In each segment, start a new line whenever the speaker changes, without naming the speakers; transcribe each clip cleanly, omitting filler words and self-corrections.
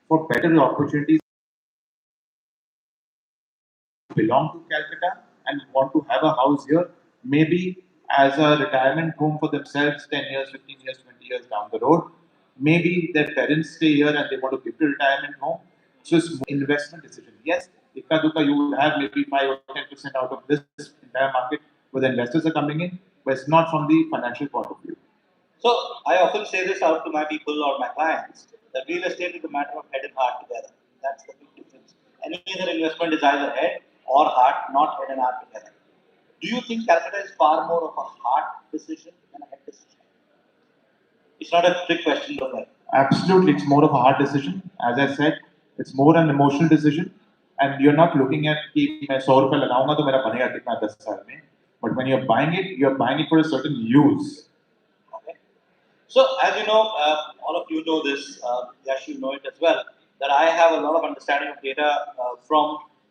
for better opportunities belong to Calcutta and want to have a house here, maybe as a retirement home for themselves 10 years, 15 years, 20 years down the road. Maybe their parents stay here and they want to give the retirement home. So it's more investment decision. Yes, Ikka Dukka, you will have maybe 5 or 10% out of this entire market where the investors are coming in, but it's not from the financial point of view.
So I often say this out to my people or my clients that real estate is a matter of head and heart together. That's the big difference. Any other investment is either head or heart, not head and heart together. Do you think Calcutta is far more of a heart decision than a head decision? It's not a trick question, though.
Absolutely, it's more of a hard decision. As I said, it's more an emotional decision, and you're not looking at कि मैं 100 रुपए लगाऊंगा तो मेरा बनेगा कितना 10 साल में. But when you're buying it for a certain use.
Okay. So as you know, all of you know this. Yash, you know it as well. That I have a lot of understanding of data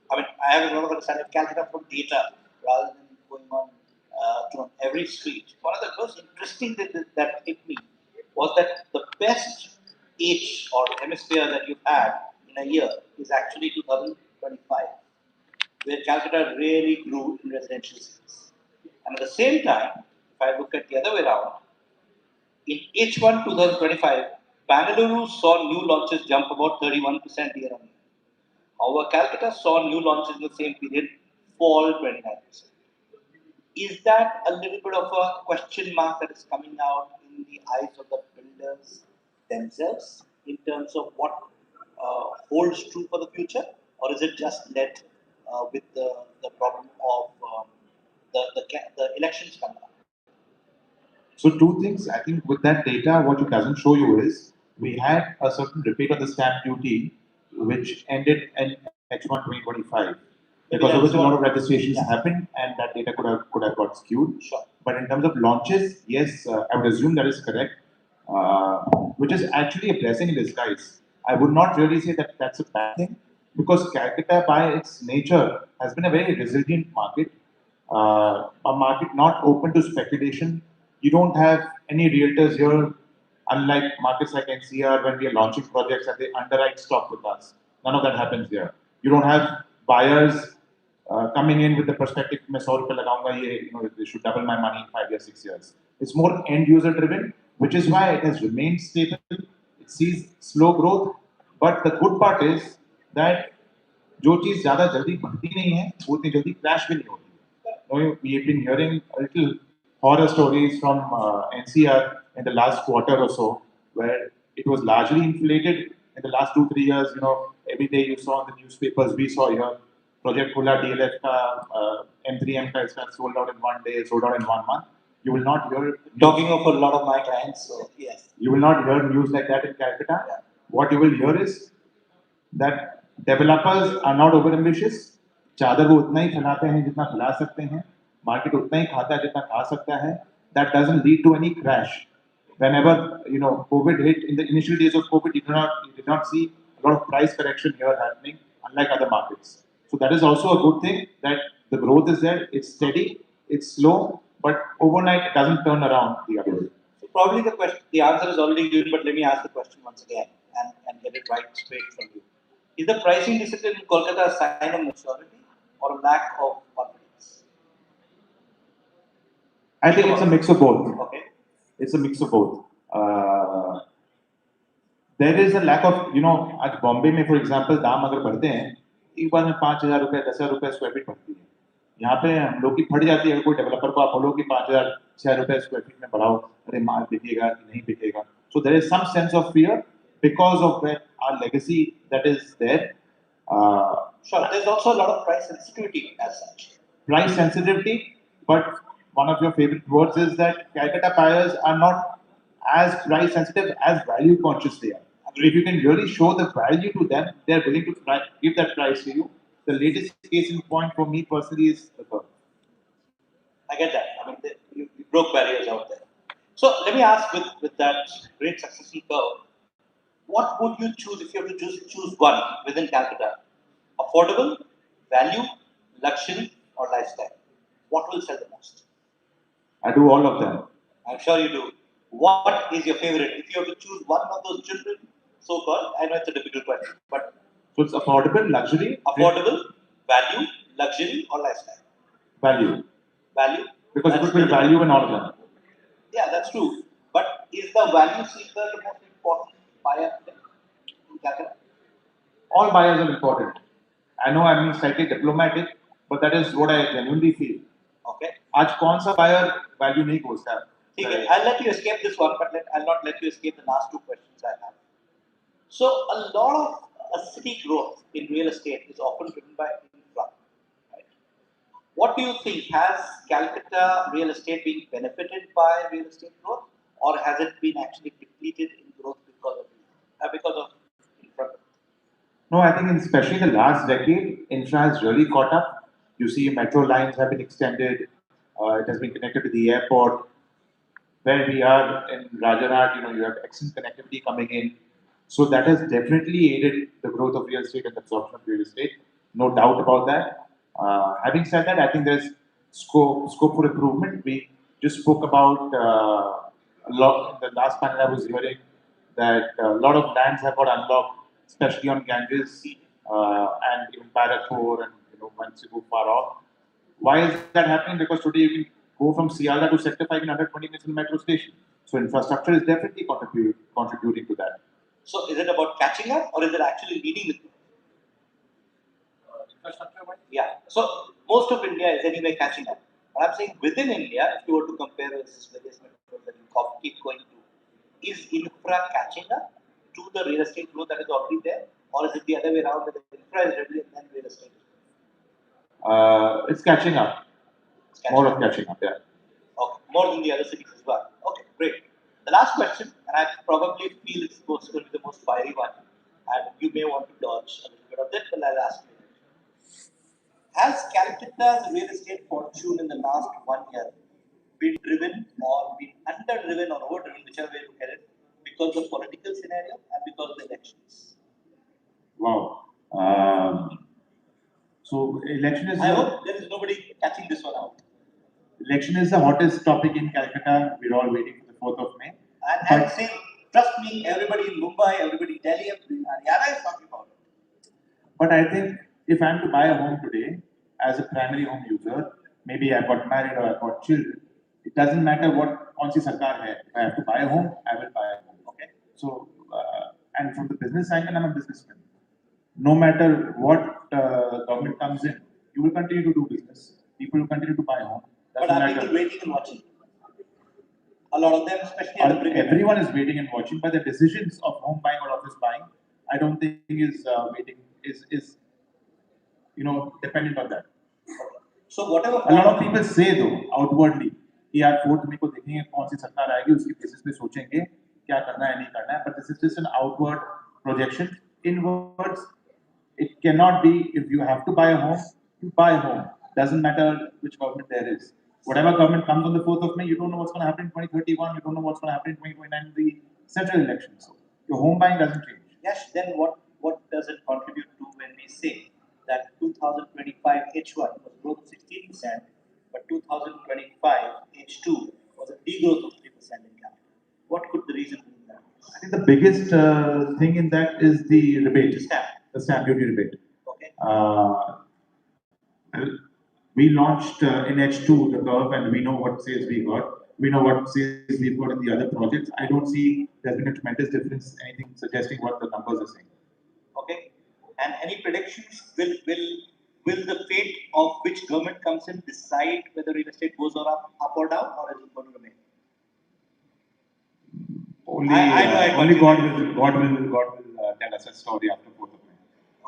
I have a lot of understanding of Calcutta from data rather than going on every street. One of the most interesting that hit me was that the best age or hemisphere that you've had in a year is actually 2025, where Calcutta really grew in residential cities. And at the same time, if I look at the other way around, in H1 2025, Bangalore saw new launches jump about 31% year on year. However, Calcutta saw new launches in the same period fall 29%. Is that a little bit of a question mark that is coming out in the eyes of the builders themselves in terms of what holds true for the future, or is it just led with the problem of the elections coming up?
So two things. I think with that data, what it doesn't show you is we had a certain repeat of the stamp duty, which ended in H1 2025, because of which a lot of registrations happened, and that data could have got skewed.
Sure.
But in terms of launches, yes, I would assume that is correct, which is actually a blessing in disguise. I would not really say that that's a bad thing, because Calcutta, by its nature, has been a very resilient market, a market not open to speculation. You don't have any realtors here, unlike markets like NCR when we are launching projects and they underwrite stock with us. None of that happens here. You don't have buyers coming in with the perspective, मैं 100 रुपए लगाऊंगा ये, they should double my money in 5 years, 6 years. It's more end user driven, which is why it has remained stable. It sees slow growth, but the good part is that जो चीज ज्यादा जल्दी बढ़ती नहीं है, वो उतनी जल्दी क्रैश भी नहीं होती. We have been hearing a little horror stories from NCR in the last quarter or so, where it was largely inflated in the last 2-3 years. Every day you saw in the newspapers, we saw here, Project Khula DLF ka, M3M ka iska sold out in 1 day, sold out in 1 month. You will not hear
talking of a lot of my clients. So yes,
you will not hear news like that in Calcutta. Yeah. What you will hear is that developers are not over ambitious. चादर वो उतना ही फैलाते हैं जितना फैला सकते हैं, market उतना ही खाता है जितना खा सकता है. That doesn't lead to any crash. Whenever COVID hit, in the initial days of COVID, you did not see a lot of price correction here happening, unlike other markets. So that is also a good thing, that the growth is there. It's steady, it's slow, but overnight it doesn't turn around the other way.
So probably the answer is already given, but let me ask the question once again and get it right straight from you. Is the pricing discipline in Kolkata a sign of maturity or a lack of confidence?
I think it's a mix of both.
Okay.
It's a mix of both. There is a lack of, आज बॉम्बे में for example दाम अगर बढ़ते हैं, एक बार में 5,000 रुपए 10,000 रुपए स्क्वायर फीट बढ़ती है. यहाँ पे हम लोग की फट जाती है. कोई डेवलपर को आप बोलो कि 5,000 6,000 रुपए स्क्वायर फीट में बढ़ाओ, अरे माल बिकेगा कि नहीं बिकेगा. So there is some sense of fear because of our legacy that is there.
Sure, there's also a lot of price sensitivity as such.
Price sensitivity, but one of your favorite words is that Calcutta buyers are not as price sensitive as value conscious they are. If you can really show the value to them, they're willing to give that price to you. The latest case in point for me personally is the curve.
I get that. You broke barriers out there. So let me ask, with that great successful curve, what would you choose if you have to choose one within Calcutta? Affordable, value, luxury, or lifestyle? What will sell the most?
I do all of them.
I'm sure you do. What is your favorite? If you have to choose one of those children, so called? I know it's a difficult question, but
So it's affordable, luxury,
affordable, value, luxury, or lifestyle?
value.
Value.
Because you
That's
could put a
really-
value in all of them.
Yeah, that's true. But is the value seeker the most important buyer in Calcutta?
All buyers are important. I know I'm being slightly diplomatic, but that is what I genuinely feel.
Okay.
आज कौन सा buyer value नहीं खोजता है?
ठीक है, I'll let you escape this one, but I'll not let you escape the last two questions I have. So, a lot of city growth in real estate is often driven by infra. Right? What do you think? Has Calcutta real estate been benefited by real estate growth, or has it been actually depleted in growth because of infra?
No, I think especially in the last decade, infra has really caught up. You see, metro lines have been extended. It has been connected to the airport. Where we are in Rajarhat, you have excellent connectivity coming in. So that has definitely aided the growth of real estate and the absorption of real estate. No doubt about that. Having said that, I think there's scope for improvement. We just spoke about a lot in the last panel I was hearing that a lot of lands have got unlocked, especially on Ganges and even Parakor and once you go far off. Why is that happening? Because today you can go from Sialda to Sector 5 in under 20 minutes in the metro station. So infrastructure is definitely contributing to that.
So is it about catching up or is it actually leading with infrastructure? Yeah. So most of India is anyway catching up. But I'm saying within India, if you were to compare versus various metros that you keep going to, is infra catching up to the real estate growth that is already there? Or is it the other way around that the infra is ready and then real estate is ready?
It's catching up. More of catching up, yeah.
Okay, more than the other cities as well. Okay, great. The last question, and I probably feel it's going to be the most fiery one, and you may want to dodge a little bit of this, but I'll ask you. Has Calcutta's real estate fortune in the last 1 year been driven or been underdriven or overdriven, whichever way you look at it, because of political scenario and because of the elections?
Wow. So election is.
I hope there is nobody catching this one out.
Election is the hottest topic in Calcutta. We're all waiting for the 4th of May.
And say, trust me, everybody in Mumbai, everybody in Delhi, everybody in Haryana is talking about it.
But I think if I'm to buy a home today as a primary home user, maybe I've got married or I've got children, it doesn't matter what kaun si sarkar hai. If I have to buy a home, I will buy a home. Okay. So, and from the business angle, I'm a businessman. No matter what government comes in, you will continue to do business. People will continue to buy home.
But are people waiting and watching? A lot of them, especially at the premium.
Everyone is waiting and watching, but the decisions of home buying or office buying, I don't think is waiting is dependent on that.
So whatever.
A lot of people say though outwardly कि यार 4th May को देखेंगे कौन सी सरकार आएगी उसके basis पे सोचेंगे क्या करना है नहीं करना है, but this is just an outward projection. Inwards, it cannot be. If you have to buy a home, you buy a home. Doesn't matter which government there is. Whatever government comes on the 4th of May, you don't know what's going to happen in 2031. You don't know what's going to happen in 2029 in the central elections. So your home buying doesn't change.
Yes. Then what does it contribute to when we say that 2025 H1 was growth of 16%, but 2025 H2 was a degrowth of 3% in capital? What could the reason be in that?
I think the biggest thing in that is the rebate. The stamp duty rebate.
Okay.
We launched in H2 the curve, and we know what sales we got. We know what sales we've got in the other projects. I don't see there's been a tremendous difference, anything suggesting what the numbers are saying.
Okay. And any predictions? Will the fate of which government comes in decide whether real estate goes up or down, or is it going to remain?
Only God will tell us a story after 4th of May.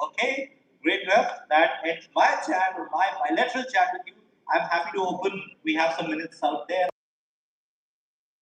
Okay, great enough. That ends my chat or my bilateral chat with you. I'm happy to open. We have some minutes out there.